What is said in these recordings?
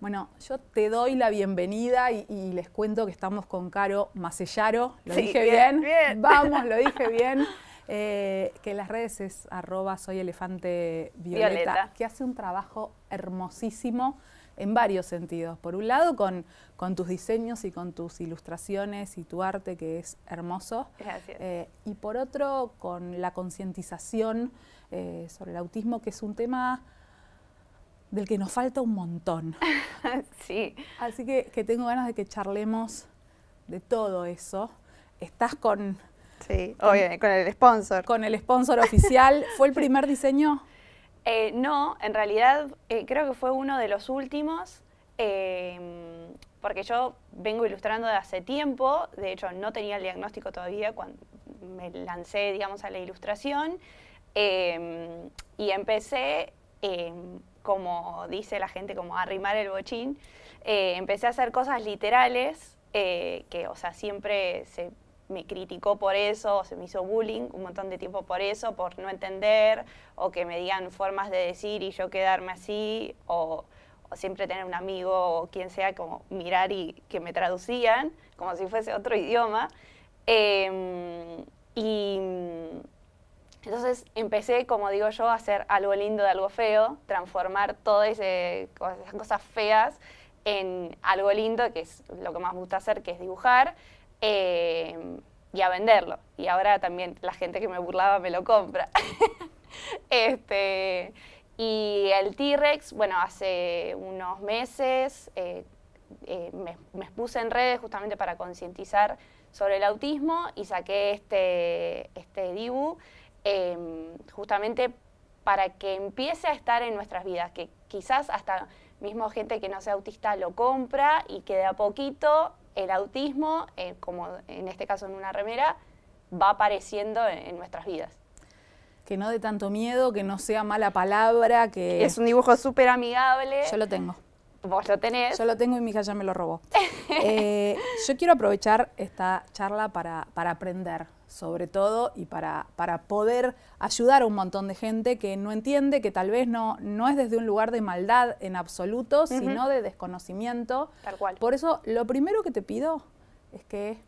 Bueno, yo te doy la bienvenida y les cuento que estamos con Caro Macellaro. ¿Lo dije bien? Bien. Vamos, lo dije bien. Que en las redes es @soyelefantevioleta, que hace un trabajo hermosísimo en varios sentidos. Por un lado, con tus diseños y con tus ilustraciones y tu arte, que es hermoso. Gracias. Y por otro, con la concientización sobre el autismo, que es un tema del que nos falta un montón. Sí. Así que tengo ganas de que charlemos de todo eso. Estás con... Sí, obviamente, con el sponsor. Con el sponsor oficial. ¿Fue el primer diseño? No, en realidad creo que fue uno de los últimos, porque yo vengo ilustrando de hace tiempo. De hecho, no tenía el diagnóstico todavía cuando me lancé, digamos, a la ilustración. Y empecé... como dice la gente, como a arrimar el bochín, empecé a hacer cosas literales, que, o sea, siempre se me criticó por eso, se me hizo bullying un montón de tiempo por eso, por no entender, o que me digan formas de decir y yo quedarme así, o siempre tener un amigo o quien sea, como mirar y que me traducían, como si fuese otro idioma. Entonces empecé, como digo yo, a hacer algo lindo de algo feo, transformar todas esas cosas feas en algo lindo, que es lo que más me gusta hacer, que es dibujar, y a venderlo. Y ahora también la gente que me burlaba me lo compra. Y el T-Rex, bueno, hace unos meses me expuse en redes justamente para concientizar sobre el autismo y saqué este dibu, justamente para que empiece a estar en nuestras vidas, que quizás hasta mismo gente que no sea autista lo compra y que de a poquito el autismo, como en este caso en una remera, va apareciendo en nuestras vidas. Que no dé tanto miedo, que no sea mala palabra, que... Es un dibujo súper amigable. Yo lo tengo. Vos lo tenés. Yo lo tengo y mi hija ya me lo robó. Yo quiero aprovechar esta charla para aprender, sobre todo, y para poder ayudar a un montón de gente que no entiende, que tal vez no es desde un lugar de maldad en absoluto, sino de desconocimiento. Tal cual. Por eso, lo primero que te pido es que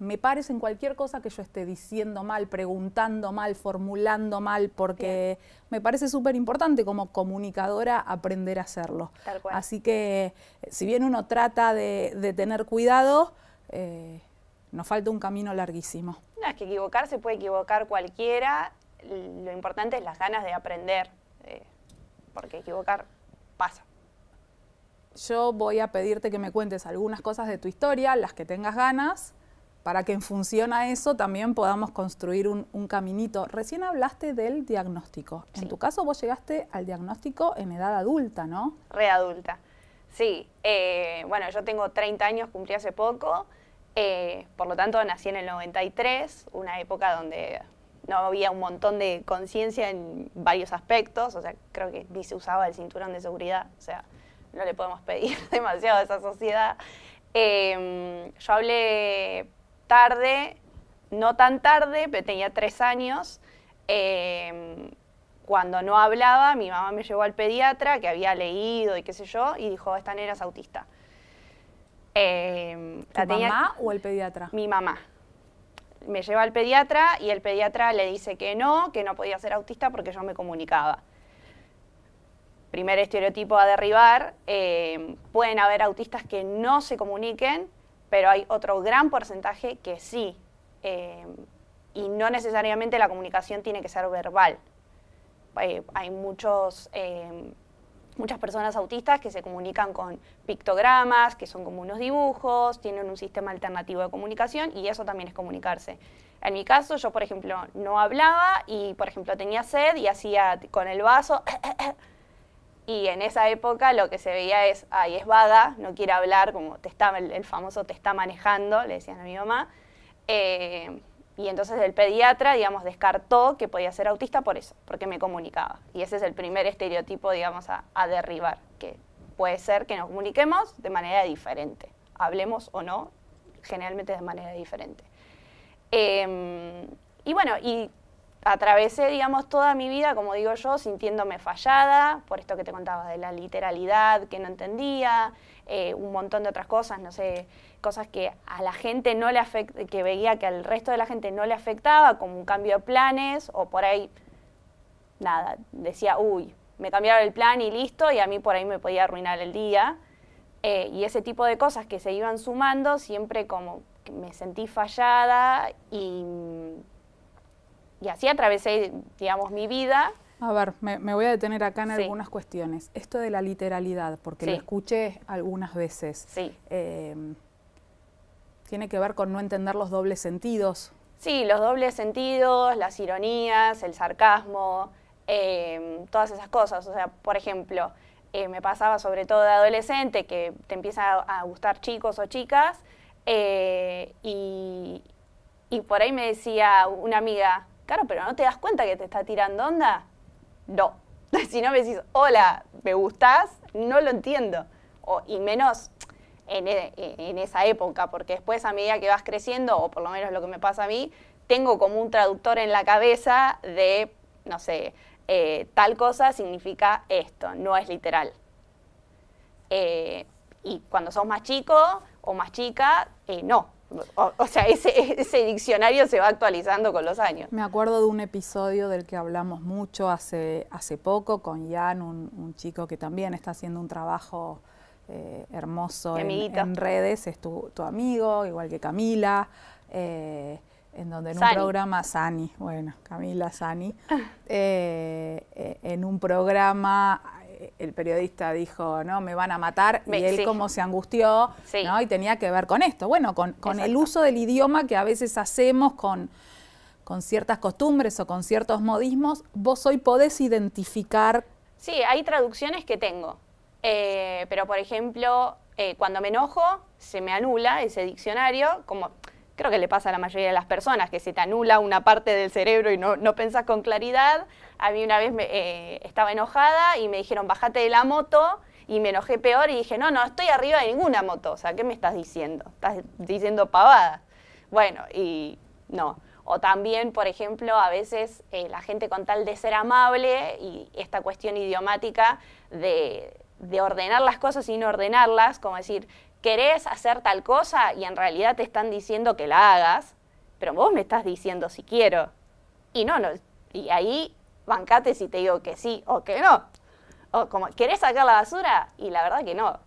me pares en cualquier cosa que yo esté diciendo mal, preguntando mal, formulando mal, porque me parece súper importante como comunicadora aprender a hacerlo. Tal cual. Así que, si bien uno trata de tener cuidado, nos falta un camino larguísimo. No, es que equivocarse puede equivocar cualquiera, lo importante es las ganas de aprender, porque equivocar pasa. Yo voy a pedirte que me cuentes algunas cosas de tu historia, las que tengas ganas, para que en función a eso también podamos construir un caminito. Recién hablaste del diagnóstico. Sí. En tu caso vos llegaste al diagnóstico en edad adulta, ¿no? Readulta. Sí, bueno, yo tengo 30 años, cumplí hace poco, por lo tanto nací en el 93, una época donde no había un montón de conciencia en varios aspectos, o sea, creo que ni se usaba el cinturón de seguridad, o sea, no le podemos pedir demasiado a esa sociedad. Yo hablé tarde, no tan tarde, pero tenía 3 años. Cuando no hablaba, mi mamá me llevó al pediatra, que había leído y qué sé yo, y dijo, esta nena es autista. ¿Tu mamá o el pediatra? Mi mamá. Me lleva al pediatra y el pediatra le dice que no podía ser autista porque yo me comunicaba. Primer estereotipo a derribar, pueden haber autistas que no se comuniquen, pero hay otro gran porcentaje que sí, y no necesariamente la comunicación tiene que ser verbal. Hay muchas personas autistas que se comunican con pictogramas, que son como unos dibujos, tienen un sistema alternativo de comunicación y eso también es comunicarse. En mi caso, yo, por ejemplo, no hablaba y, por ejemplo, tenía sed y hacía con el vaso... Y en esa época lo que se veía es, ay, es vaga, no quiere hablar, como el famoso te está manejando, le decían a mi mamá. Y entonces el pediatra, digamos, descartó que podía ser autista por eso, porque me comunicaba. Y ese es el primer estereotipo, digamos, a derribar, que puede ser que nos comuniquemos de manera diferente. Hablemos o no, generalmente de manera diferente. Y bueno, y atravesé, digamos, toda mi vida, como digo yo, sintiéndome fallada, por esto que te contaba de la literalidad que no entendía, un montón de otras cosas, no sé, cosas que a la gente no le afecta, que veía que al resto de la gente no le afectaba, como un cambio de planes, o por ahí, nada, decía, uy, me cambiaron el plan y listo, y a mí por ahí me podía arruinar el día. Y ese tipo de cosas que se iban sumando, siempre como que me sentí fallada y así atravesé, digamos, mi vida. A ver, me voy a detener acá en Sí. algunas cuestiones. Esto de la literalidad, porque Sí. lo escuché algunas veces. Sí. ¿Tiene que ver con no entender los dobles sentidos? Sí, los dobles sentidos, las ironías, el sarcasmo, todas esas cosas. O sea, por ejemplo, me pasaba sobre todo de adolescente que te empiezan a gustar chicos o chicas y por ahí me decía una amiga, claro, pero ¿no te das cuenta que te está tirando onda? No. Si no me decís, hola, ¿me gustás? No lo entiendo. Y menos en esa época, porque después a medida que vas creciendo, o por lo menos lo que me pasa a mí, tengo como un traductor en la cabeza de, no sé, tal cosa significa esto, no es literal. Y cuando sos más chico o más chica, no. O sea, ese diccionario se va actualizando con los años. Me acuerdo de un episodio del que hablamos mucho hace poco con Jan, un chico que también está haciendo un trabajo hermoso en redes, es tu amigo, igual que Camila, en donde en un programa, Sani, bueno, Camila, Sani, en un programa el periodista dijo, no, me van a matar, y él como se angustió, ¿no? Y tenía que ver con esto, bueno, con el uso del idioma que a veces hacemos con ciertas costumbres o con ciertos modismos. Vos hoy podés identificar. Sí, hay traducciones que tengo, pero por ejemplo, cuando me enojo, se me anula ese diccionario, como creo que le pasa a la mayoría de las personas, que se te anula una parte del cerebro y no pensás con claridad. A mí una vez estaba enojada y me dijeron, bájate de la moto, y me enojé peor y dije, no estoy arriba de ninguna moto, o sea, ¿qué me estás diciendo? Estás diciendo pavadas. Bueno, y no. O también, por ejemplo, a veces la gente con tal de ser amable y esta cuestión idiomática de ordenar las cosas y no ordenarlas, como decir, querés hacer tal cosa y en realidad te están diciendo que la hagas, pero vos me estás diciendo si quiero. Y no, y ahí bancate si te digo que sí o que no. O como, ¿querés sacar la basura? Y la verdad que no.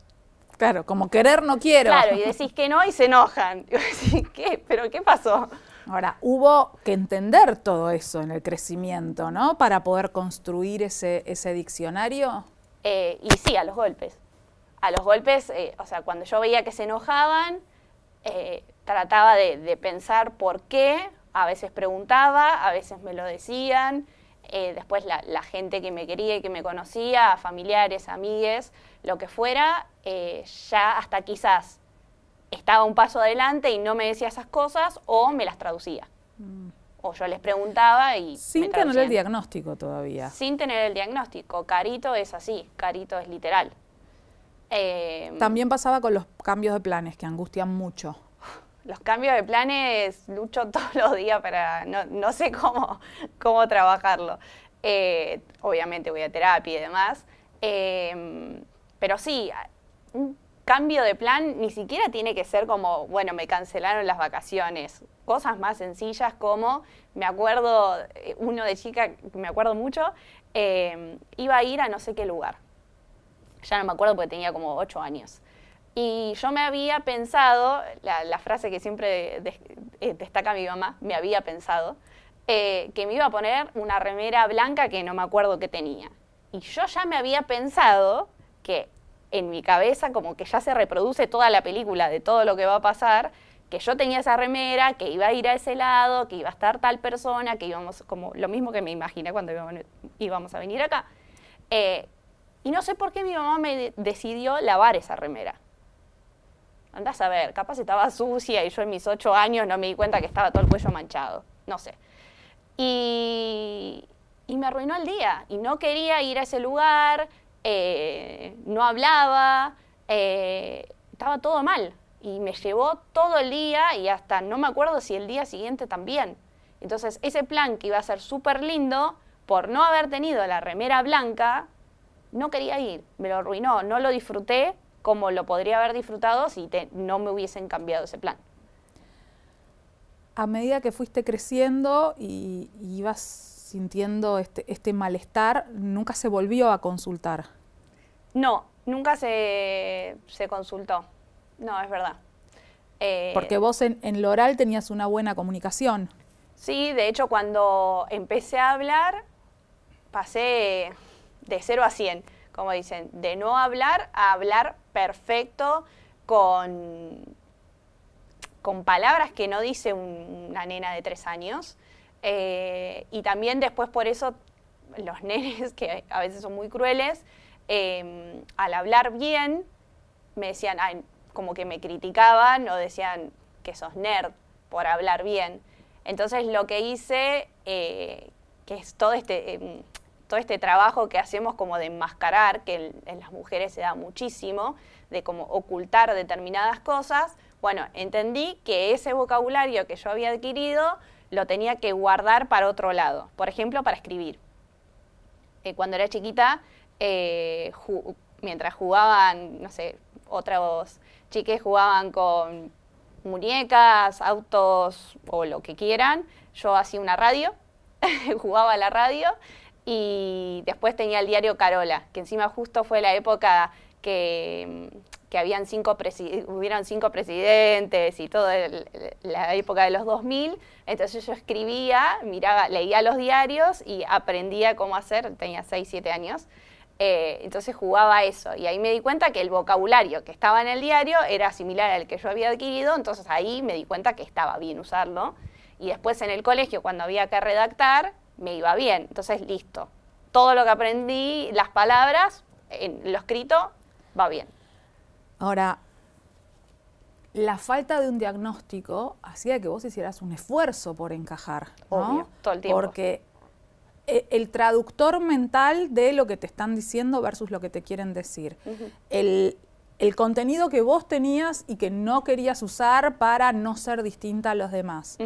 Claro, como querer no quiero. Claro, y decís que no y se enojan. Y vos decís, ¿qué? ¿Pero qué pasó? Ahora, hubo que entender todo eso en el crecimiento, ¿no? Para poder construir ese diccionario. Y sí, a los golpes. A los golpes, o sea, cuando yo veía que se enojaban, trataba de pensar por qué, a veces preguntaba, a veces me lo decían, después la gente que me quería y que me conocía, familiares, amigues, lo que fuera, ya hasta quizás estaba un paso adelante y no me decía esas cosas o me las traducía. O yo les preguntaba y sin tener el diagnóstico todavía. Sin tener el diagnóstico. Carito es así, Carito es literal. También pasaba con los cambios de planes, que angustian mucho. Los cambios de planes lucho todos los días para, no sé cómo trabajarlo. Obviamente voy a terapia y demás. Pero sí, un cambio de plan ni siquiera tiene que ser como, bueno, me cancelaron las vacaciones. Cosas más sencillas como, me acuerdo, uno de chica, me acuerdo mucho, iba a ir a no sé qué lugar. Ya no me acuerdo porque tenía como 8 años. Y yo me había pensado, la frase que siempre destaca mi mamá, me había pensado, que me iba a poner una remera blanca que no me acuerdo qué tenía. Y yo ya me había pensado que en mi cabeza como que ya se reproduce toda la película de todo lo que va a pasar, que yo tenía esa remera, que iba a ir a ese lado, que iba a estar tal persona, que íbamos, como lo mismo que me imaginé cuando íbamos a venir acá. Y no sé por qué mi mamá me decidió lavar esa remera. Andás a ver, capaz estaba sucia y yo en mis 8 años no me di cuenta que estaba todo el cuello manchado. No sé. Y me arruinó el día. Y no quería ir a ese lugar, no hablaba, estaba todo mal. Y me llevó todo el día y hasta no me acuerdo si el día siguiente también. Entonces, ese plan que iba a ser súper lindo, por no haber tenido la remera blanca, no quería ir, me lo arruinó, no lo disfruté como lo podría haber disfrutado si no me hubiesen cambiado ese plan. A medida que fuiste creciendo y ibas sintiendo este malestar, ¿nunca se volvió a consultar? No, nunca se consultó. No, es verdad. Porque vos en lo oral tenías una buena comunicación. Sí, de hecho cuando empecé a hablar, pasé de 0 a 100, como dicen, de no hablar a hablar perfecto con palabras que no dice una nena de 3 años. Y también después por eso los nenes, que a veces son muy crueles, al hablar bien, me decían, ay, como que me criticaban o decían que sos nerd por hablar bien. Entonces lo que hice, que es todo este trabajo que hacemos como de enmascarar, que en las mujeres se da muchísimo, de como ocultar determinadas cosas, bueno, entendí que ese vocabulario que yo había adquirido lo tenía que guardar para otro lado, por ejemplo, para escribir. Cuando era chiquita, mientras jugaban, no sé, otros chiques jugaban con muñecas, autos o lo que quieran, yo hacía una radio, jugaba a la radio y después tenía el diario Carola, que encima justo fue la época que hubieron 5 presidentes y toda la época de los 2000, entonces yo escribía, miraba, leía los diarios y aprendía cómo hacer, tenía 6, 7 años, entonces jugaba a eso y ahí me di cuenta que el vocabulario que estaba en el diario era similar al que yo había adquirido, entonces ahí me di cuenta que estaba bien usarlo y después en el colegio cuando había que redactar me iba bien, entonces listo, todo lo que aprendí, las palabras, en lo escrito, va bien. Ahora, la falta de un diagnóstico hacía que vos hicieras un esfuerzo por encajar, ¿no? Obvio, todo el tiempo. Porque el traductor mental de lo que te están diciendo versus lo que te quieren decir. El contenido que vos tenías y que no querías usar para no ser distinta a los demás.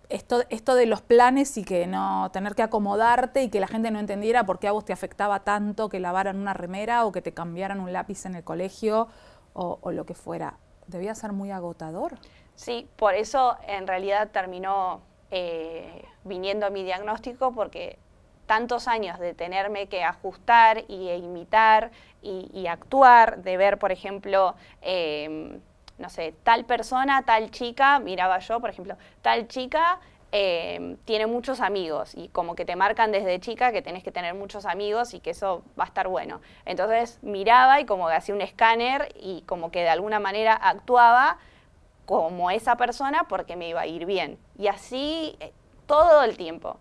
Esto de los planes y que no tener que acomodarte y que la gente no entendiera por qué a vos te afectaba tanto que lavaran una remera o que te cambiaran un lápiz en el colegio o lo que fuera. ¿Debía ser muy agotador? Sí, por eso en realidad terminó viniendo mi diagnóstico, porque tantos años de tenerme que ajustar e imitar y actuar, de ver, por ejemplo, no sé, tal persona, tal chica, miraba yo, por ejemplo, tal chica tiene muchos amigos y como que te marcan desde chica que tenés que tener muchos amigos y que eso va a estar bueno. Entonces miraba y como que hacía un escáner y como que de alguna manera actuaba como esa persona porque me iba a ir bien. Y así todo el tiempo.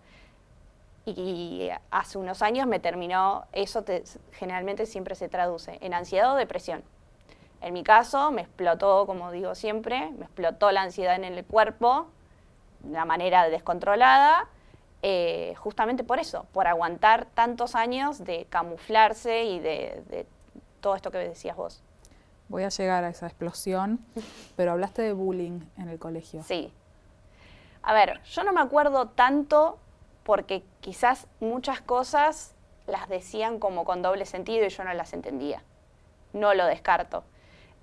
Y hace unos años me terminó, eso generalmente siempre se traduce en ansiedad o depresión. En mi caso me explotó, como digo siempre, me explotó la ansiedad en el cuerpo de una manera descontrolada, justamente por eso, por aguantar tantos años de camuflarse y de todo esto que decías vos. Voy a llegar a esa explosión, pero hablaste de bullying en el colegio. Sí. A ver, yo no me acuerdo tanto porque quizás muchas cosas las decían como con doble sentido y yo no las entendía. No lo descarto.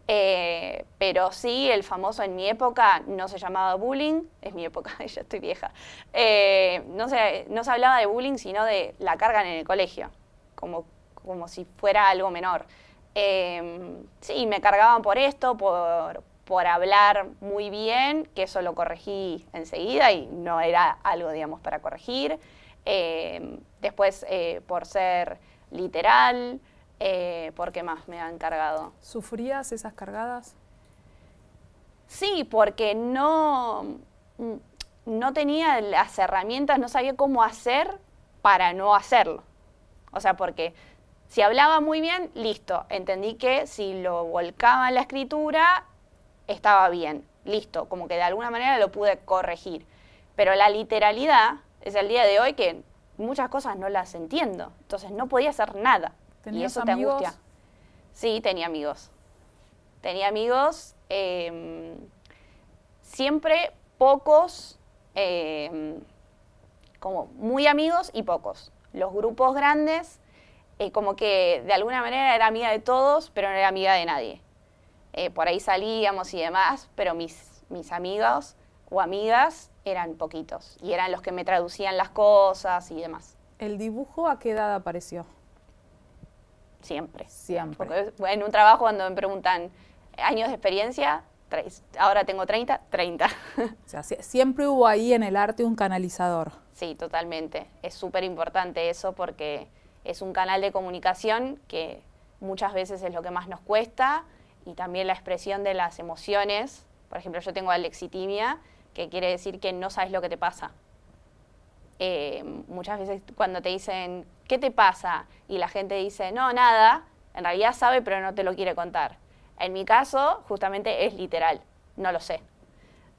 Pero sí, el famoso en mi época no se llamaba bullying, es mi época, ya estoy vieja. No se hablaba de bullying, sino de la carga en el colegio, como si fuera algo menor. Sí, me cargaban por esto, por hablar muy bien, que eso lo corregí enseguida y no era algo, digamos, para corregir. Después, por ser literal. ¿Por qué más me han cargado? ¿Sufrías esas cargadas? Sí, porque no tenía las herramientas, no sabía cómo hacer para no hacerlo. O sea, porque si hablaba muy bien, listo, entendí que si lo volcaba en la escritura, estaba bien, listo, como que de alguna manera lo pude corregir. Pero la literalidad es el día de hoy que muchas cosas no las entiendo, entonces no podía hacer nada. ¿Y eso amigos? Te angustia? Sí, tenía amigos. Tenía amigos siempre pocos, como muy amigos y pocos. Los grupos grandes, como que de alguna manera era amiga de todos, pero no era amiga de nadie. Por ahí salíamos y demás, pero mis amigos o amigas eran poquitos y eran los que me traducían las cosas y demás. ¿El dibujo a qué edad apareció? Siempre. Siempre. Porque en un trabajo cuando me preguntan años de experiencia, ahora tengo 30. O sea, siempre hubo ahí en el arte un canalizador. Sí, totalmente. Es súper importante eso porque es un canal de comunicación que muchas veces es lo que más nos cuesta y también la expresión de las emociones. Por ejemplo, yo tengo alexitimia, que quiere decir que no sabes lo que te pasa. Muchas veces cuando te dicen, ¿qué te pasa? Y la gente dice, no, nada, en realidad sabe pero no te lo quiere contar. En mi caso, justamente es literal, no lo sé.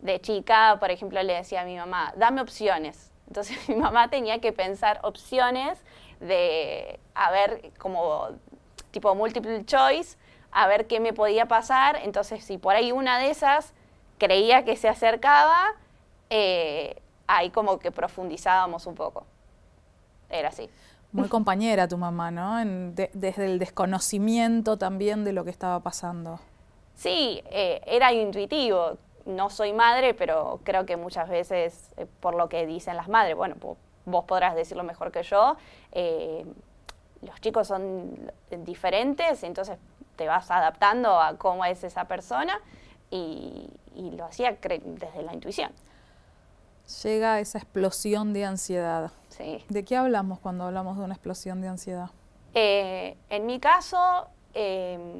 De chica, por ejemplo, le decía a mi mamá, dame opciones. Entonces mi mamá tenía que pensar opciones de, a ver, como tipo multiple choice, a ver qué me podía pasar. Entonces, si por ahí una de esas creía que se acercaba, ahí como que profundizábamos un poco. Era así. Muy compañera tu mamá, ¿no? Desde el desconocimiento también de lo que estaba pasando. Sí, era intuitivo. No soy madre, pero creo que muchas veces, por lo que dicen las madres, bueno, vos podrás decirlo mejor que yo, los chicos son diferentes, entonces te vas adaptando a cómo es esa persona y lo hacía desde la intuición. Llega esa explosión de ansiedad. Sí. ¿De qué hablamos cuando hablamos de una explosión de ansiedad? En mi caso,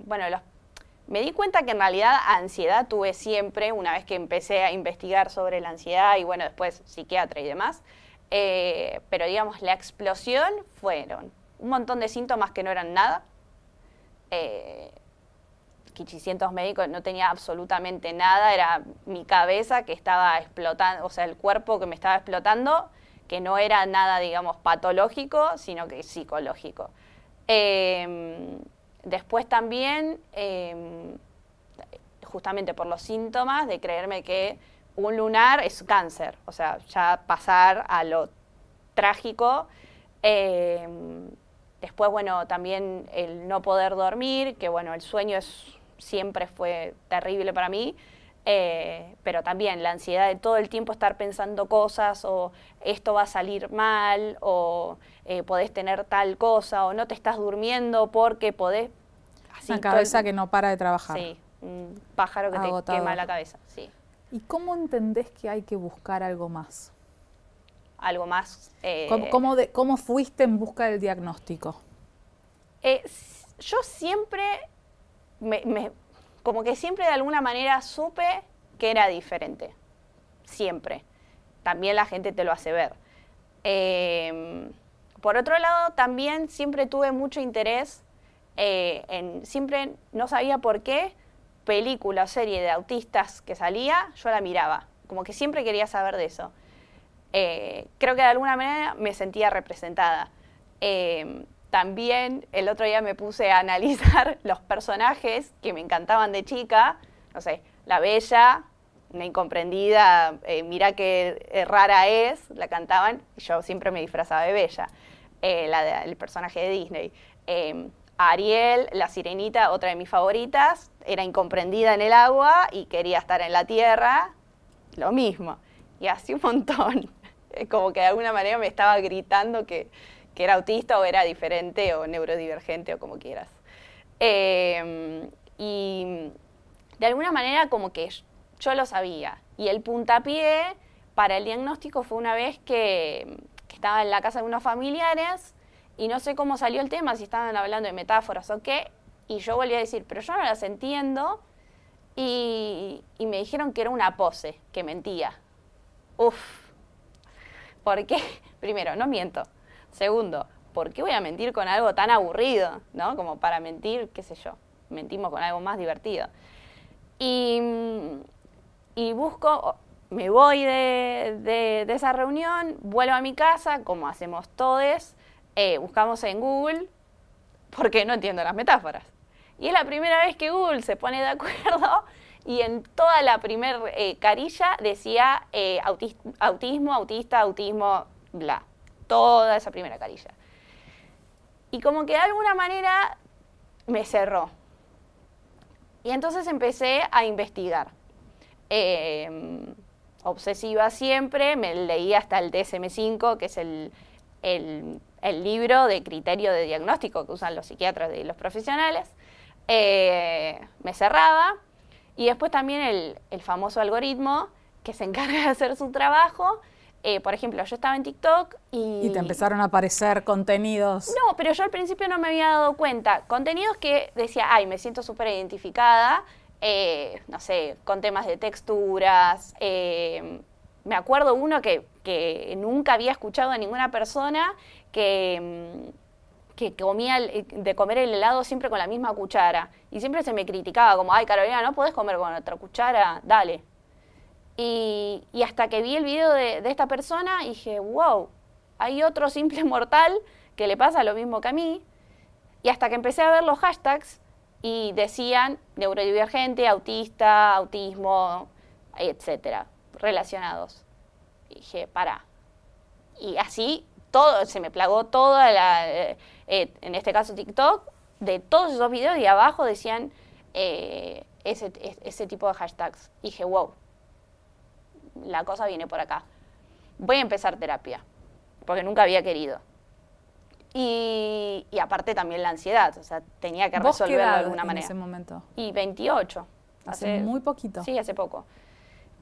bueno, me di cuenta que en realidad ansiedad tuve siempre, una vez que empecé a investigar sobre la ansiedad y bueno, después psiquiatra y demás, pero digamos, la explosión fueron un montón de síntomas que no eran nada, 500 médicos, no tenía absolutamente nada, era mi cabeza que estaba explotando, o sea, el cuerpo que me estaba explotando, que no era nada, digamos, patológico, sino que psicológico. Después también, justamente por los síntomas de creerme que un lunar es cáncer, o sea, ya pasar a lo trágico. Después, bueno, también el no poder dormir, que bueno, el sueño siempre fue terrible para mí, pero también la ansiedad de todo el tiempo estar pensando cosas, o esto va a salir mal, o podés tener tal cosa, o no te estás durmiendo porque podés... Así, una cabeza que no para de trabajar. Sí, un pájaro que agotador. te quema la cabeza, sí. ¿Y cómo entendés que hay que buscar algo más? Algo más... ¿Cómo fuiste en busca del diagnóstico? Yo siempre, como que siempre de alguna manera supe que era diferente. Siempre. También la gente te lo hace ver. Por otro lado, también siempre tuve mucho interés siempre no sabía por qué, película o serie de autistas que salía, yo la miraba. Como que siempre quería saber de eso. Creo que de alguna manera me sentía representada. También el otro día me puse a analizar los personajes que me encantaban de chica. No sé, la Bella, una incomprendida, mirá qué rara es, la cantaban. Y yo siempre me disfrazaba de Bella, el personaje de Disney. Ariel, la sirenita, otra de mis favoritas, era incomprendida en el agua y quería estar en la tierra, lo mismo. Y así un montón. Como que de alguna manera me estaba gritando que era autista o era diferente o neurodivergente o como quieras. Y de alguna manera como que yo lo sabía. Y el puntapié para el diagnóstico fue una vez que estaba en la casa de unos familiares y no sé cómo salió el tema, si estaban hablando de metáforas o qué, y yo volví a decir, pero yo no las entiendo, y me dijeron que era una pose, que mentía. Uf, ¿por qué? Primero, no miento. Segundo, ¿por qué voy a mentir con algo tan aburrido? ¿No? Como para mentir, qué sé yo, mentimos con algo más divertido. Y busco, me voy de esa reunión, vuelvo a mi casa, como hacemos todos, buscamos en Google, porque no entiendo las metáforas. Y es la primera vez que Google se pone de acuerdo y en toda la primer carilla decía autismo, autista, autismo, bla. Toda esa primera carilla. Y como que de alguna manera me cerró. Y entonces empecé a investigar. Obsesiva siempre, me leí hasta el DSM-5, que es el libro de criterio de diagnóstico que usan los psiquiatras y los profesionales. Me cerraba. Y después también el famoso algoritmo que se encarga de hacer su trabajo. Por ejemplo, yo estaba en TikTok y... Y te empezaron a aparecer contenidos. No, pero yo al principio no me había dado cuenta. Contenidos que decía, ay, me siento súper identificada, no sé, con temas de texturas. Me acuerdo uno que nunca había escuchado a ninguna persona que comía de comer el helado siempre con la misma cuchara. Y siempre se me criticaba, como, ay, Carolina, ¿no podés comer con otra cuchara? Dale. Y hasta que vi el video de esta persona, dije, wow, hay otro simple mortal que le pasa lo mismo que a mí. Y hasta que empecé a ver los hashtags y decían neurodivergente, autista, autismo, etcétera, relacionados. Y dije, pará. Y así todo, se me plagó toda en este caso TikTok, de todos esos videos y abajo decían ese tipo de hashtags. Y dije, wow, la cosa viene por acá. Voy a empezar terapia, porque nunca había querido. Y aparte también la ansiedad, o sea, tenía que resolverlo de alguna manera. ¿En ese momento? Y 28. Hace muy poquito. Sí, hace poco.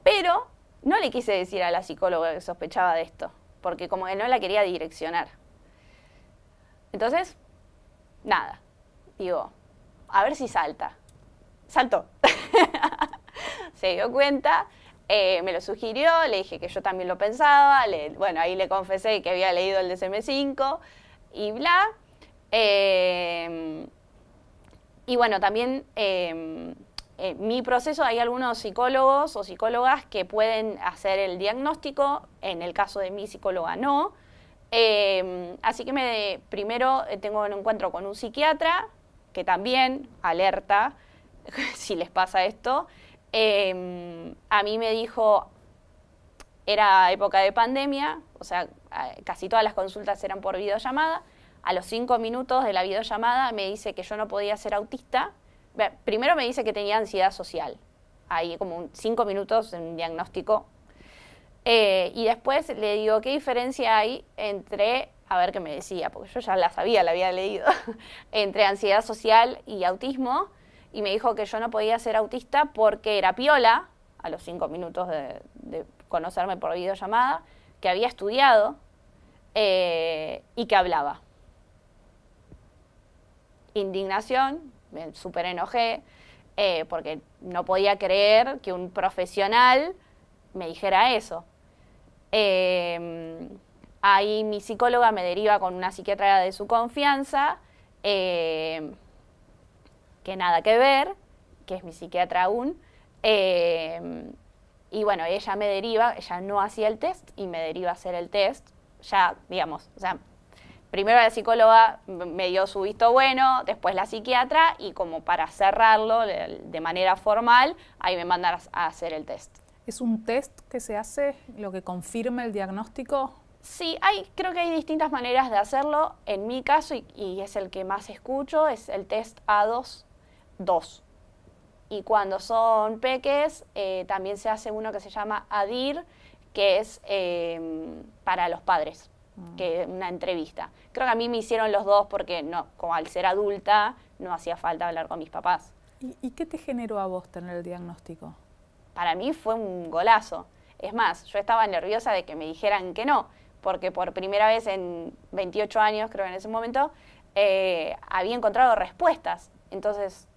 Pero no le quise decir a la psicóloga que sospechaba de esto, porque como que no la quería direccionar. Entonces, nada, digo, a ver si salta. Saltó. Se dio cuenta, me lo sugirió, le dije que yo también lo pensaba, bueno, ahí le confesé que había leído el DSM-5 y bla. Y bueno, también mi proceso, hay algunos psicólogos o psicólogas que pueden hacer el diagnóstico, en el caso de mi psicóloga no. Así que primero tengo un encuentro con un psiquiatra, que también alerta si les pasa esto. A mí me dijo, era época de pandemia, o sea, casi todas las consultas eran por videollamada. A los 5 minutos de la videollamada me dice que yo no podía ser autista. Primero me dice que tenía ansiedad social. Ahí como 5 minutos en diagnóstico. Y después le digo, ¿qué diferencia hay entre, a ver qué me decía, porque yo ya la sabía, la había leído, entre ansiedad social y autismo? Y me dijo que yo no podía ser autista porque era piola, a los 5 minutos de conocerme por videollamada, que había estudiado y que hablaba. Indignación, me súper enojé, porque no podía creer que un profesional me dijera eso. Ahí mi psicóloga me deriva con una psiquiatra de su confianza, que nada que ver, que es mi psiquiatra aún. Y bueno, ella me deriva, ella no hacía el test y me deriva a hacer el test. Ya, digamos, o sea, primero la psicóloga me dio su visto bueno, después la psiquiatra, y como para cerrarlo de manera formal, ahí me mandan a hacer el test. ¿Es un test que se hace, lo que confirma el diagnóstico? Sí, creo que hay distintas maneras de hacerlo. En mi caso, y es el que más escucho, es el test A2. Y cuando son peques, también se hace uno que se llama ADIR, que es para los padres, que es una entrevista. Creo que a mí me hicieron los dos porque, no, como al ser adulta, no hacía falta hablar con mis papás. ¿Y qué te generó a vos tener el diagnóstico? Para mí fue un golazo. Es más, yo estaba nerviosa de que me dijeran que no, porque por primera vez en 28 años, creo en ese momento, había encontrado respuestas. Entonces,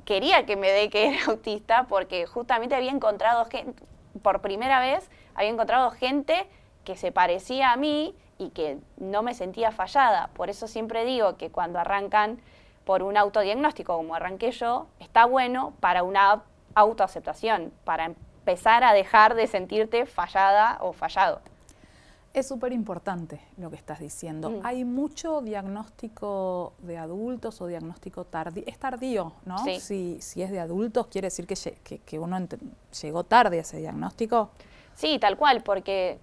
quería que me dé que era autista porque justamente había encontrado gente, por primera vez, había encontrado gente que se parecía a mí y que no me sentía fallada. Por eso siempre digo que cuando arrancan por un autodiagnóstico, como arranqué yo, está bueno para una autoaceptación, para empezar a dejar de sentirte fallada o fallado. Es súper importante lo que estás diciendo. Hay mucho diagnóstico de adultos o diagnóstico tardío. Es tardío, ¿no? Sí. Si es de adultos, quiere decir que uno llegó tarde a ese diagnóstico. Sí, tal cual, porque,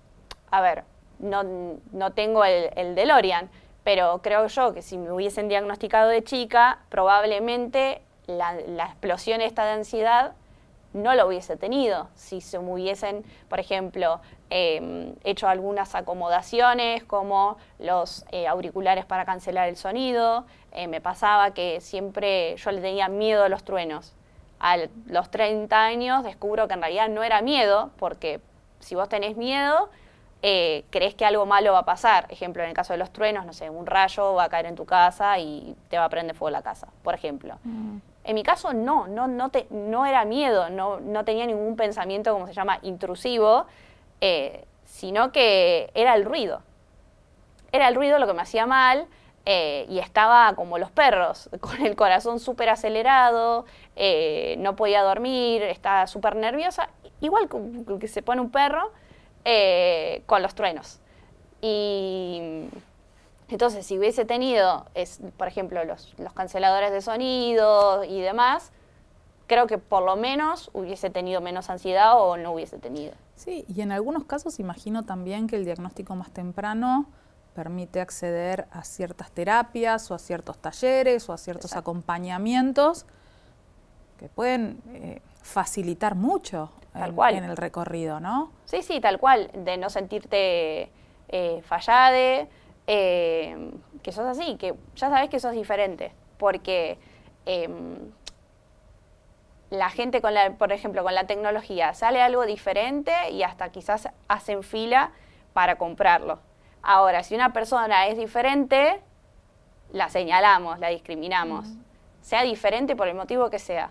a ver, no tengo el DeLorean, pero creo yo que si me hubiesen diagnosticado de chica, probablemente la explosión esta de ansiedad no lo hubiese tenido. Si se me hubiesen, por ejemplo, hecho algunas acomodaciones como los auriculares para cancelar el sonido, me pasaba que siempre yo le tenía miedo a los truenos. A los 30 años descubro que en realidad no era miedo, porque si vos tenés miedo, crees que algo malo va a pasar. Ejemplo, en el caso de los truenos, no sé, un rayo va a caer en tu casa y te va a prender fuego la casa, por ejemplo. En mi caso no era miedo, no tenía ningún pensamiento, como se llama, intrusivo, sino que era el ruido. Era el ruido lo que me hacía mal, y estaba como los perros, con el corazón súper acelerado, no podía dormir, estaba súper nerviosa, igual que se pone un perro con los truenos. Y entonces, si hubiese tenido, por ejemplo, los canceladores de sonido y demás, creo que por lo menos hubiese tenido menos ansiedad o no hubiese tenido. Sí, y en algunos casos imagino también que el diagnóstico más temprano permite acceder a ciertas terapias o a ciertos talleres o a ciertos acompañamientos que pueden facilitar mucho en el recorrido, ¿no? Sí, sí, tal cual, de no sentirte fallade, que sos así, que ya sabés que sos diferente, porque la gente, por ejemplo, con la tecnología, sale algo diferente y hasta quizás hacen fila para comprarlo. Ahora, si una persona es diferente, la señalamos, la discriminamos, sea diferente por el motivo que sea.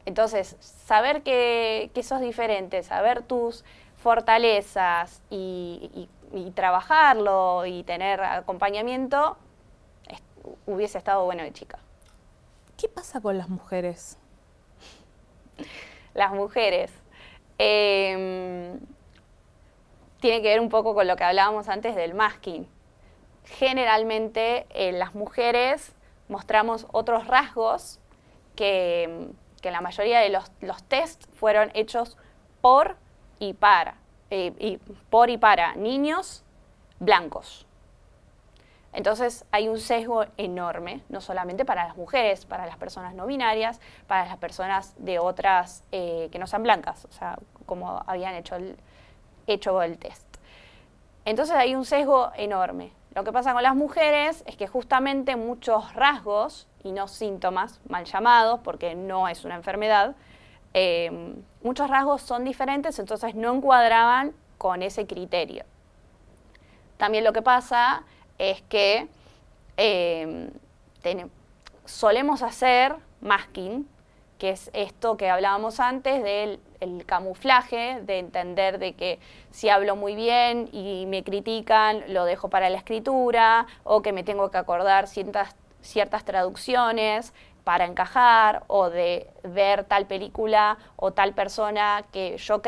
Entonces, saber que sos diferente, saber tus fortalezas y trabajarlo y tener acompañamiento, hubiese estado bueno de chica. ¿Qué pasa con las mujeres? Las mujeres. Tiene que ver un poco con lo que hablábamos antes del masking. Generalmente las mujeres mostramos otros rasgos que la mayoría de los tests fueron hechos por y para niños blancos. Entonces hay un sesgo enorme, no solamente para las mujeres, para las personas no binarias, para las personas de otras que no sean blancas, o sea, como habían hecho el test. Entonces hay un sesgo enorme. Lo que pasa con las mujeres es que justamente muchos rasgos, y no síntomas mal llamados, porque no es una enfermedad, muchos rasgos son diferentes, entonces no encuadraban con ese criterio. También lo que pasa es que solemos hacer masking, que es esto que hablábamos antes del camuflaje, de entender de que si hablo muy bien y me critican, lo dejo para la escritura, o que me tengo que acordar ciertas traducciones para encajar, o de ver tal película o tal persona que yo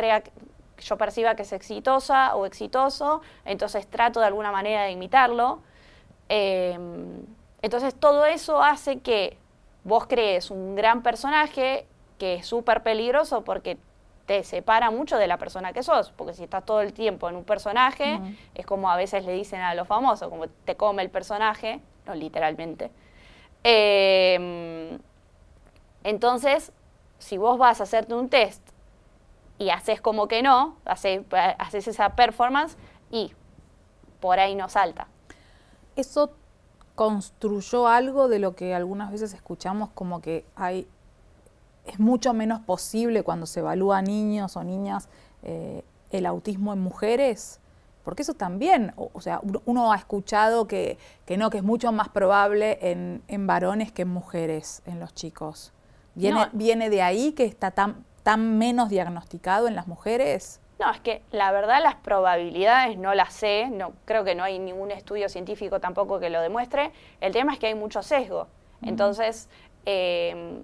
perciba que es exitosa o exitoso, entonces trato de alguna manera de imitarlo. Entonces todo eso hace que vos crees un gran personaje que es súper peligroso porque te separa mucho de la persona que sos, porque si estás todo el tiempo en un personaje, es como a veces le dicen a los famosos, como te come el personaje, no literalmente. Entonces, si vos vas a hacerte un test y haces como que no, haces esa performance y por ahí no salta. Eso construyó algo de lo que algunas veces escuchamos como que es mucho menos posible cuando se evalúa a niños o niñas el autismo en mujeres, porque eso también, o sea, uno ha escuchado que es mucho más probable en varones que en mujeres, en los chicos. ¿Viene de ahí que está tan menos diagnosticado en las mujeres? No, es que la verdad las probabilidades no las sé, creo que no hay ningún estudio científico tampoco que lo demuestre. El tema es que hay mucho sesgo. Entonces,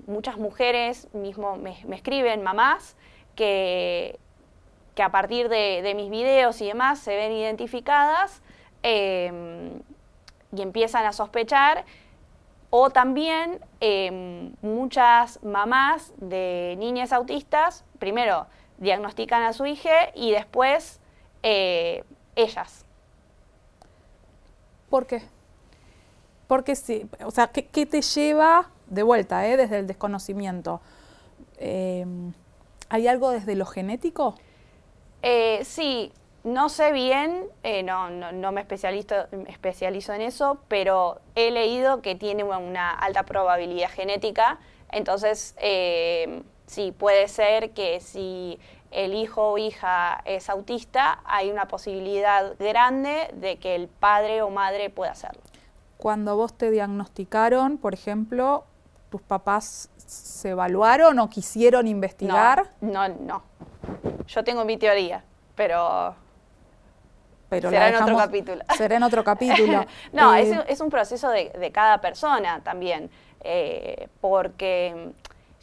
muchas mujeres mismo me escriben, mamás, que que a partir de mis videos y demás se ven identificadas y empiezan a sospechar. O también muchas mamás de niñas autistas, primero diagnostican a su hija y después ellas. ¿Por qué? Porque sí, o sea, ¿qué te lleva de vuelta, desde el desconocimiento? ¿Hay algo desde lo genético? Sí, no sé bien, no me especializo en eso, pero he leído que tiene una alta probabilidad genética. Entonces, sí, puede ser que si el hijo o hija es autista, hay una posibilidad grande de que el padre o madre pueda hacerlo. Cuando vos te diagnosticaron, por ejemplo, ¿tus papás se evaluaron o quisieron investigar? No. Yo tengo mi teoría, pero será en otro capítulo. Será en otro capítulo. No, es un proceso de cada persona también, porque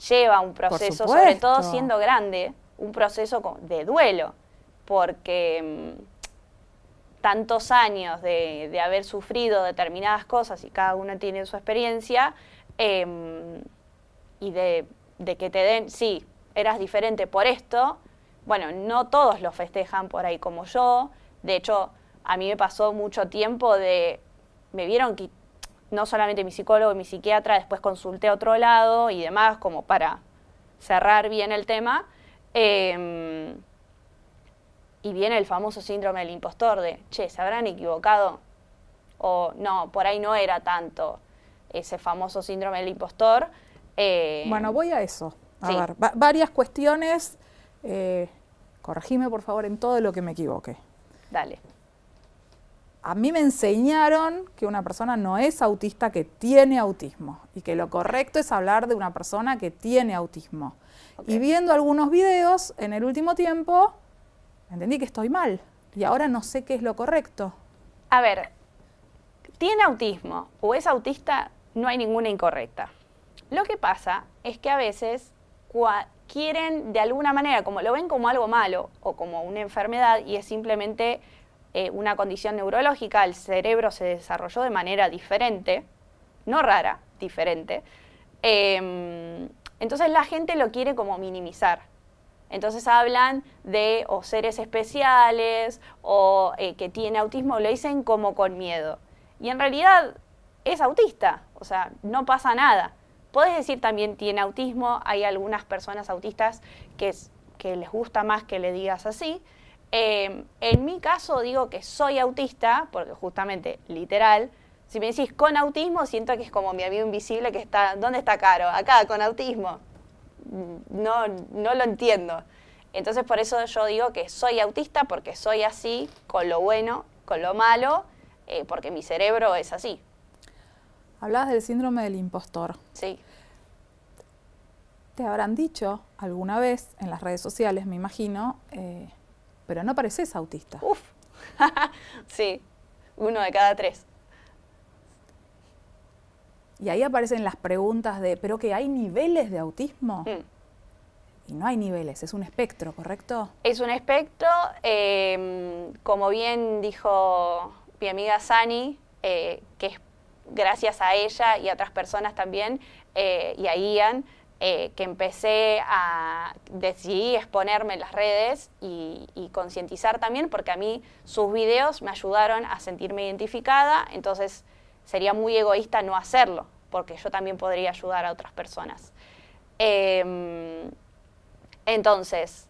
lleva un proceso, sobre todo siendo grande, un proceso de duelo, porque tantos años de haber sufrido determinadas cosas y cada uno tiene su experiencia, y de que te den, sí, eras diferente por esto, bueno, no todos lo festejan por ahí como yo. De hecho, a mí me pasó mucho tiempo me vieron que no solamente mi psicólogo y mi psiquiatra, después consulté a otro lado y demás, como para cerrar bien el tema. Y viene el famoso síndrome del impostor de, che, ¿se habrán equivocado? O no, por ahí no era tanto ese famoso síndrome del impostor. Bueno, voy a eso. A Sí. ver, varias cuestiones. Corregime, por favor, en todo lo que me equivoque. Dale. A mí me enseñaron que una persona no es autista, que tiene autismo. Y que lo correcto es hablar de una persona que tiene autismo. Okay. Y viendo algunos videos en el último tiempo, entendí que estoy mal. Y ahora no sé qué es lo correcto. A ver, tiene autismo o es autista, no hay ninguna incorrecta. Lo que pasa es que a veces quieren de alguna manera, como lo ven como algo malo o como una enfermedad, y es simplemente una condición neurológica, el cerebro se desarrolló de manera diferente, no rara, diferente. Entonces la gente lo quiere como minimizar. Entonces hablan de o seres especiales o que tiene autismo, lo dicen como con miedo. Y en realidad es autista, o sea, no pasa nada. Podés decir también tiene autismo, hay algunas personas autistas que les gusta más que le digas así. En mi caso digo que soy autista, porque justamente, literal, si me decís con autismo, siento que es como mi amigo invisible que está, ¿dónde está Caro? Acá, con autismo. No lo entiendo. Entonces por eso yo digo que soy autista, porque soy así, con lo bueno, con lo malo, porque mi cerebro es así. Hablabas del síndrome del impostor. Sí. Te habrán dicho alguna vez en las redes sociales, me imagino, pero no pareces autista. Uf. Sí, 1 de cada 3. Y ahí aparecen las preguntas de, ¿pero que hay niveles de autismo? Y no hay niveles, es un espectro, ¿correcto? Es un espectro, como bien dijo mi amiga Sani, que es gracias a ella y a otras personas también, y a Ian, que empecé decidí exponerme en las redes y concientizar también, porque a mí sus videos me ayudaron a sentirme identificada, entonces sería muy egoísta no hacerlo, porque yo también podría ayudar a otras personas. Entonces,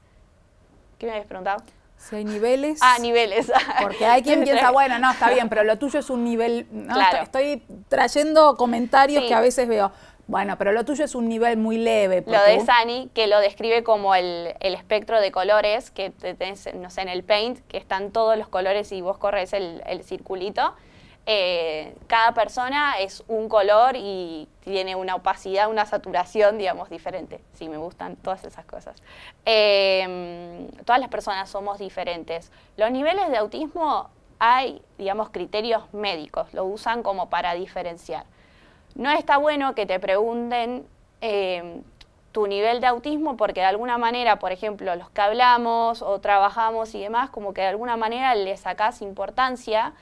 ¿qué me habías preguntado? Si hay niveles. Niveles. Porque hay quien piensa, bueno, no, está bien, pero lo tuyo es un nivel. ¿no? Claro. Estoy trayendo comentarios Sí. que a veces veo. Bueno, pero lo tuyo es un nivel muy leve. Lo de Sani, que lo describe como el espectro de colores que tenés, no sé, en el Paint, que están todos los colores y vos corres el circulito. Cada persona es un color y tiene una opacidad, una saturación, digamos, diferente. Sí, me gustan todas esas cosas. Todas las personas somos diferentes. Los niveles de autismo hay, digamos, criterios médicos, lo usan como para diferenciar. No está bueno que te pregunten, tu nivel de autismo, porque de alguna manera, por ejemplo, los que hablamos o trabajamos y demás, como que de alguna manera le sacás importancia,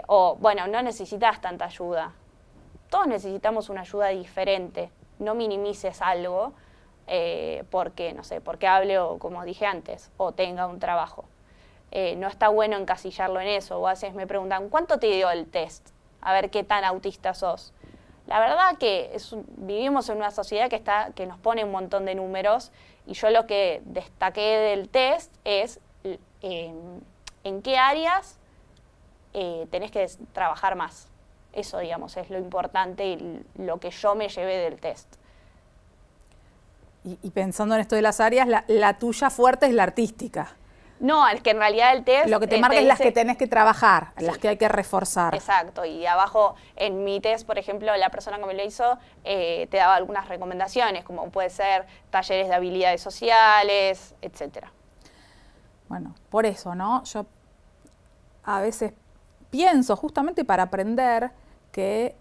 o bueno, no necesitas tanta ayuda. Todos necesitamos una ayuda diferente. No minimices algo porque, no sé, porque hable o, como dije antes, o tenga un trabajo. No está bueno encasillarlo en eso. O a veces me preguntan, ¿cuánto te dio el test? A ver qué tan autista sos. La verdad que vivimos en una sociedad que nos pone un montón de números, y yo lo que destaqué del test es en qué áreas tenés que trabajar más. Eso, digamos, es lo importante y lo que yo me llevé del test. Y pensando en esto de las áreas, la tuya fuerte es la artística. No, es que en realidad el test... Lo que te marca es las dice, que tenés que trabajar, sí, las que hay que reforzar. Exacto, y abajo en mi test, por ejemplo, la persona que me lo hizo te daba algunas recomendaciones, como puede ser talleres de habilidades sociales, etcétera. Bueno, por eso, ¿no? Yo a veces pienso, justamente para aprender, que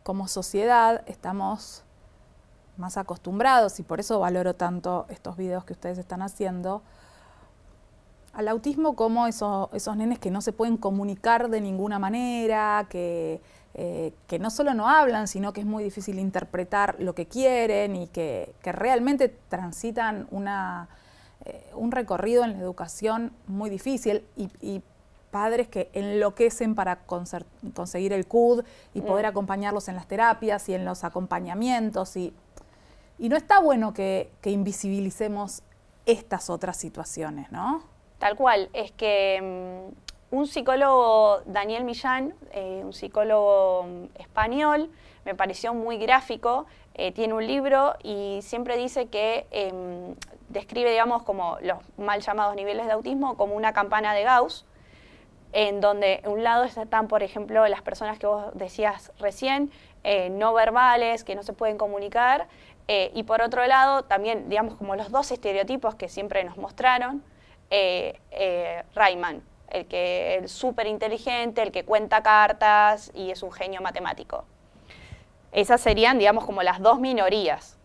como sociedad estamos más acostumbrados, y por eso valoro tanto estos videos que ustedes están haciendo, al autismo como esos nenes que no se pueden comunicar de ninguna manera, que no solo no hablan, sino que es muy difícil interpretar lo que quieren, y que realmente transitan un recorrido en la educación muy difícil, y padres que enloquecen para conseguir el CUD y poder acompañarlos en las terapias y en los acompañamientos. Y no está bueno que invisibilicemos estas otras situaciones, ¿no? Tal cual, es que un psicólogo, Daniel Millán, un psicólogo español, me pareció muy gráfico, tiene un libro y siempre dice que describe, digamos, como los mal llamados niveles de autismo como una campana de Gauss, en donde en un lado están, por ejemplo, las personas que vos decías recién, no verbales, que no se pueden comunicar, y por otro lado también, digamos, como los dos estereotipos que siempre nos mostraron, Rayman, el súper inteligente, el que cuenta cartas y es un genio matemático. Esas serían, digamos, como las dos minorías.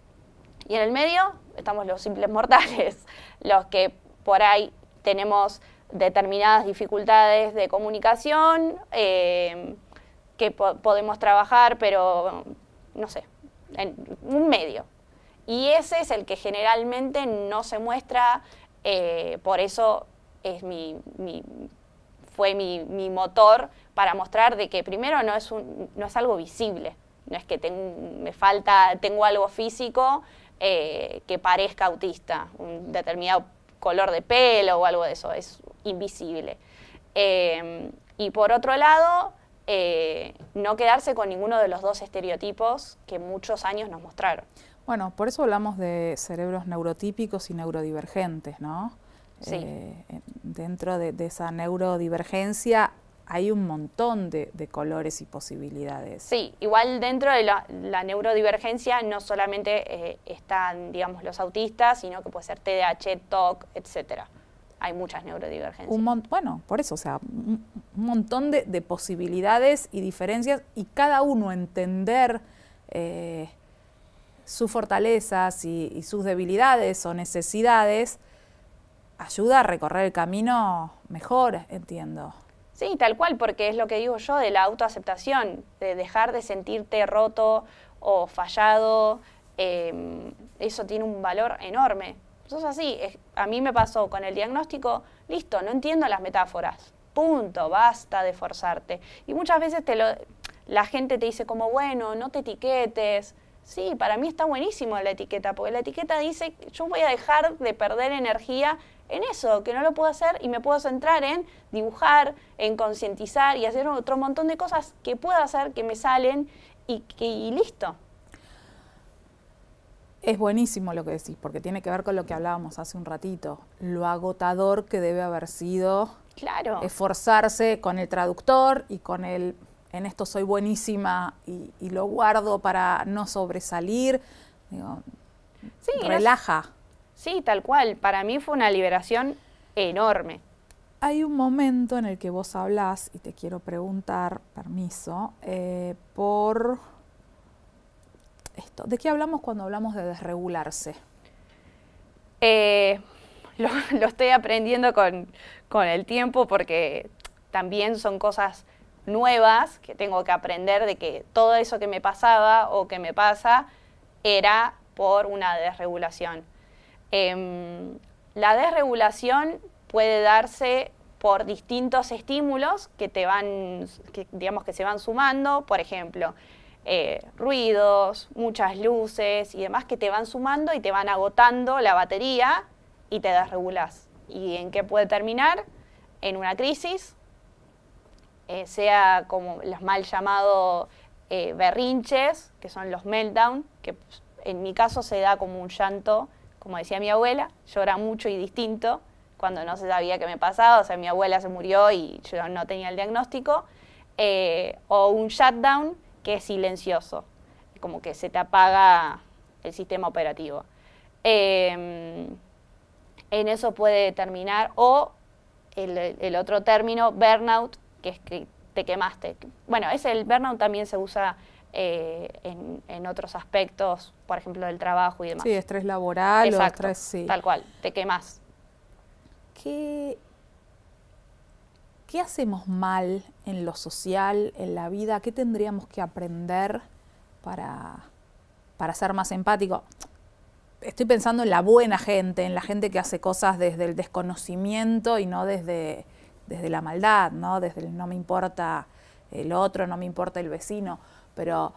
Y en el medio estamos los simples mortales, los que por ahí tenemos determinadas dificultades de comunicación, que podemos trabajar, pero no sé, en un medio. Y ese es el que generalmente no se muestra. Por eso fue mi motor para mostrar de que primero no es algo visible, no es que tengo algo físico que parezca autista, un determinado color de pelo o algo de eso, es invisible. Y por otro lado, no quedarse con ninguno de los dos estereotipos que muchos años nos mostraron. Bueno, por eso hablamos de cerebros neurotípicos y neurodivergentes, ¿no? Sí. Dentro de esa neurodivergencia hay un montón de colores y posibilidades. Sí, igual dentro de la neurodivergencia no solamente están, digamos, los autistas, sino que puede ser TDAH, TOC, etcétera. Hay muchas neurodivergencias. Bueno, por eso, o sea, un montón de posibilidades y diferencias, y cada uno entender sus fortalezas y sus debilidades o necesidades ayuda a recorrer el camino mejor, entiendo. Sí, tal cual, porque es lo que digo yo de la autoaceptación, de dejar de sentirte roto o fallado, eso tiene un valor enorme. Eso es así, a mí me pasó con el diagnóstico, listo, no entiendo las metáforas, punto, basta de forzarte. Y muchas veces la gente te dice como, bueno, no te etiquetes. Sí, para mí está buenísimo la etiqueta, porque la etiqueta dice, yo voy a dejar de perder energía en eso, que no lo puedo hacer y me puedo centrar en dibujar, en concientizar y hacer otro montón de cosas que puedo hacer, que me salen y listo. Es buenísimo lo que decís, porque tiene que ver con lo que hablábamos hace un ratito, lo agotador que debe haber sido esforzarse con el traductor y con el... En esto soy buenísima y lo guardo para no sobresalir. Digo, sí, relaja. Sí, tal cual. Para mí fue una liberación enorme. Hay un momento en el que vos hablás, y te quiero preguntar, permiso, por esto? ¿De qué hablamos cuando hablamos de desregularse? Lo estoy aprendiendo con el tiempo porque también son cosas nuevas que tengo que aprender de que todo eso que me pasaba o que me pasa era por una desregulación. La desregulación puede darse por distintos estímulos que digamos que se van sumando, por ejemplo, ruidos, muchas luces y demás que te van sumando y te van agotando la batería y te desregulás. ¿Y en qué puede terminar? En una crisis, sea como los mal llamados berrinches, que son los meltdown, que en mi caso se da como un llanto, como decía mi abuela, llora mucho y distinto, cuando no se sabía qué me pasaba, o sea, mi abuela se murió y yo no tenía el diagnóstico, o un shutdown, que es silencioso, como que se te apaga el sistema operativo. En eso puede terminar, o el otro término, burnout, que es que te quemaste. Bueno, el burnout también se usa en otros aspectos, por ejemplo, del trabajo y demás. Sí, estrés laboral. Exacto, o estrés, sí. Tal cual, te quemas. ¿Qué hacemos mal en lo social, en la vida? ¿Qué tendríamos que aprender para ser más empático? Estoy pensando en la buena gente, en la gente que hace cosas desde el desconocimiento y no desde la maldad, ¿no? Desde el no me importa el otro, no me importa el vecino. Pero,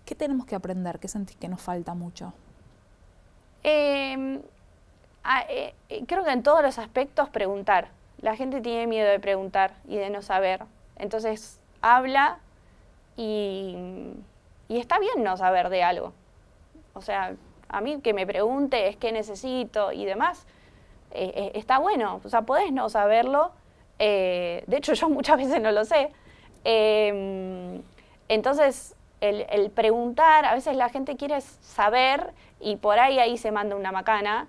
¿qué tenemos que aprender? ¿Qué sentís que nos falta mucho? Creo que en todos los aspectos preguntar. La gente tiene miedo de preguntar y de no saber. Entonces habla y está bien no saber de algo. O sea, a mí que me pregunte es qué necesito y demás, está bueno. O sea, podés no saberlo. De hecho, yo muchas veces no lo sé. Entonces, el preguntar, a veces la gente quiere saber y por ahí se manda una macana.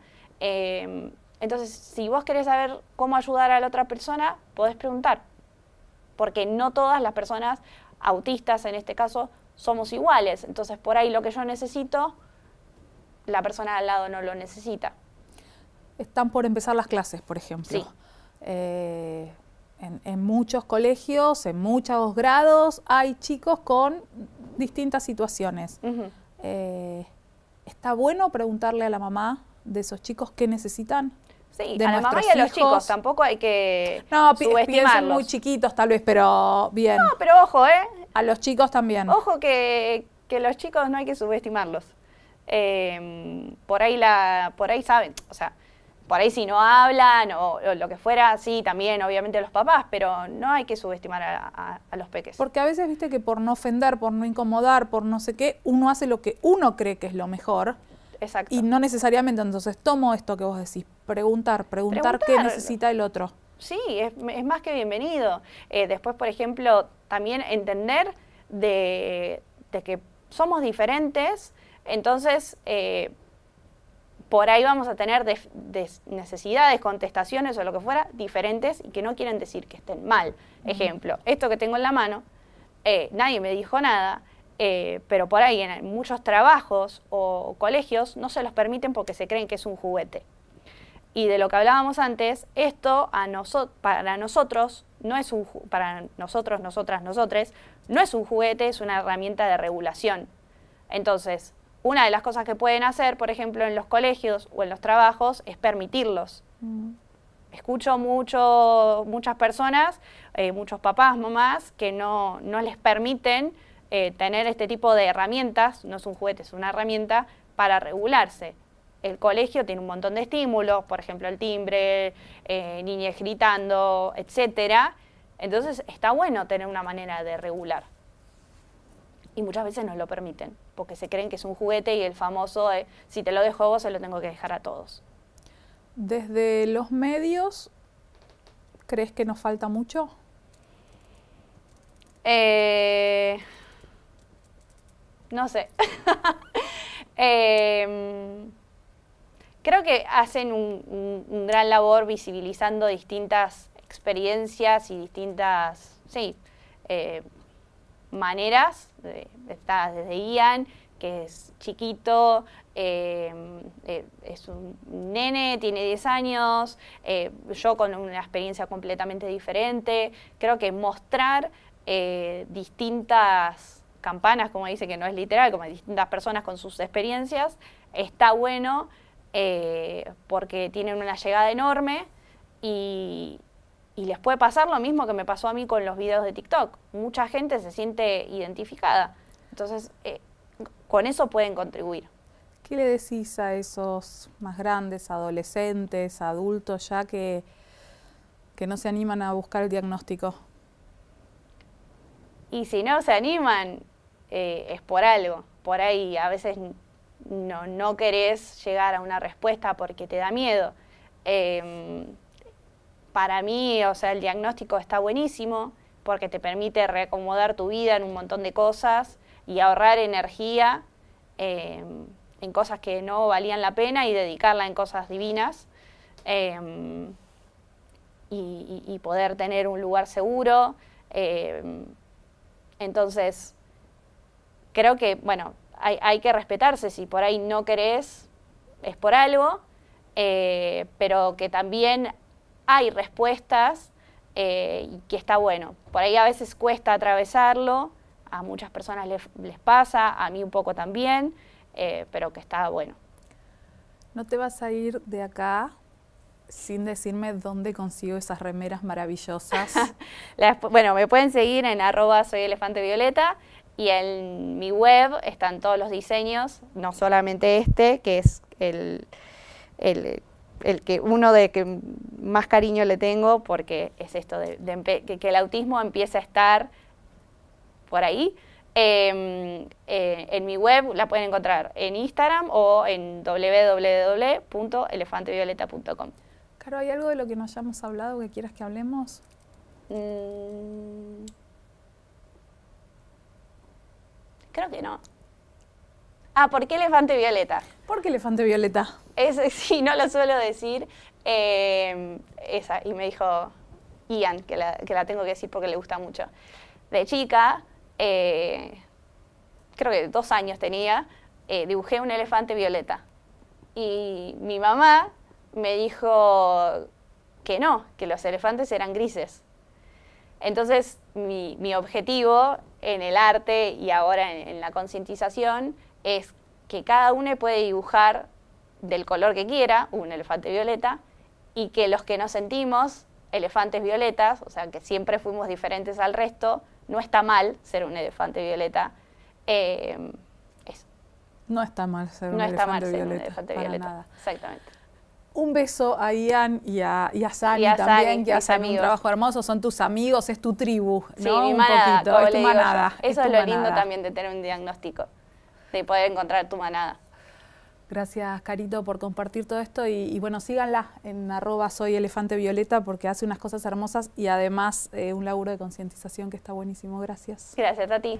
Entonces, si vos querés saber cómo ayudar a la otra persona, podés preguntar. Porque no todas las personas autistas, en este caso, somos iguales. Entonces, por ahí lo que yo necesito, la persona al lado no lo necesita. Están por empezar las clases, por ejemplo. Sí. En muchos colegios, en muchos grados, hay chicos con distintas situaciones. Uh-huh. ¿Está bueno preguntarle a la mamá de esos chicos qué necesitan? Sí, de a la mamá y a los chicos, tampoco hay que subestimarlos. Piensen muy chiquitos tal vez, pero bien. No, pero ojo, a los chicos también. Ojo que los chicos no hay que subestimarlos. Por ahí saben, o sea, por ahí si no hablan o lo que fuera, sí, también obviamente los papás, pero no hay que subestimar a los peques. Porque a veces, viste, que por no ofender, por no incomodar, por no sé qué, uno hace lo que uno cree que es lo mejor. Exacto. Y no necesariamente, entonces tomo esto que vos decís, preguntar qué necesita el otro. Sí, es más que bienvenido. Después, por ejemplo, también entender de que somos diferentes, entonces por ahí vamos a tener necesidades, contestaciones o lo que fuera, diferentes y que no quieren decir que estén mal. Ejemplo, esto que tengo en la mano, nadie me dijo nada, pero por ahí en muchos trabajos o colegios no se los permiten porque se creen que es un juguete. Y de lo que hablábamos antes, esto para nosotros, nosotres, no es un juguete, es una herramienta de regulación. Entonces, una de las cosas que pueden hacer, por ejemplo, en los colegios o en los trabajos, es permitirlos. Escucho muchas personas, muchos papás, mamás, que no les permiten tener este tipo de herramientas, no es un juguete, es una herramienta para regularse. El colegio tiene un montón de estímulos, por ejemplo, el timbre, niñas gritando, etcétera. Entonces, está bueno tener una manera de regular. Y muchas veces no lo permiten, porque se creen que es un juguete y el famoso, si te lo dejo a vos, se lo tengo que dejar a todos. Desde los medios, ¿crees que nos falta mucho? No sé. Creo que hacen un gran labor visibilizando distintas experiencias y distintas maneras. Está desde Ian, que es chiquito, es un nene, tiene 10 años, yo con una experiencia completamente diferente. Creo que mostrar distintas campanas, como dice, que no es literal, como distintas personas con sus experiencias, está bueno porque tienen una llegada enorme y les puede pasar lo mismo que me pasó a mí con los videos de TikTok. Mucha gente se siente identificada. Entonces, con eso pueden contribuir. ¿Qué le decís a esos más grandes, adolescentes, adultos ya que no se animan a buscar el diagnóstico? Y si no se animan, es por algo. Por ahí a veces no querés llegar a una respuesta porque te da miedo. Para mí, o sea, el diagnóstico está buenísimo porque te permite reacomodar tu vida en un montón de cosas y ahorrar energía en cosas que no valían la pena y dedicarla en cosas divinas y poder tener un lugar seguro. Entonces, creo que, bueno, hay que respetarse. Si por ahí no querés, es por algo, pero que también hay respuestas y que está bueno. Por ahí a veces cuesta atravesarlo, a muchas personas les pasa, a mí un poco también, pero que está bueno. ¿No te vas a ir de acá sin decirme dónde consigo esas remeras maravillosas? Bueno, me pueden seguir en @soyelefantevioleta y en mi web están todos los diseños, no solamente este, que es el que uno de que más cariño le tengo, porque es esto que el autismo empiece a estar por ahí. En mi web la pueden encontrar en Instagram o en www.elefantevioleta.com. Caro, ¿hay algo de lo que no hayamos hablado que quieras que hablemos? Creo que no. ¿Por qué elefante violeta? ¿Por qué elefante violeta? Sí, no lo suelo decir. Esa, y me dijo Ian, que la tengo que decir porque le gusta mucho. De chica, creo que 2 años tenía, dibujé un elefante violeta. Y mi mamá me dijo que no, que los elefantes eran grises. Entonces, mi objetivo en el arte y ahora en la concientización es que cada uno puede dibujar del color que quiera un elefante violeta y que los que nos sentimos elefantes violetas, o sea, que siempre fuimos diferentes al resto, no está mal ser un elefante violeta. Eso. No está mal ser un elefante violeta. Nada. Exactamente. Un beso a Ian y a Sani también, que hacen un trabajo hermoso. Son tus amigos, es tu tribu, sí, ¿no? mi manada, poquito, es tu manada. Eso es lo lindo también de tener un diagnóstico, de poder encontrar tu manada. Gracias, Carito, por compartir todo esto y bueno, síganla en @soyelefantevioleta porque hace unas cosas hermosas y además un laburo de concientización que está buenísimo. Gracias. Gracias a ti.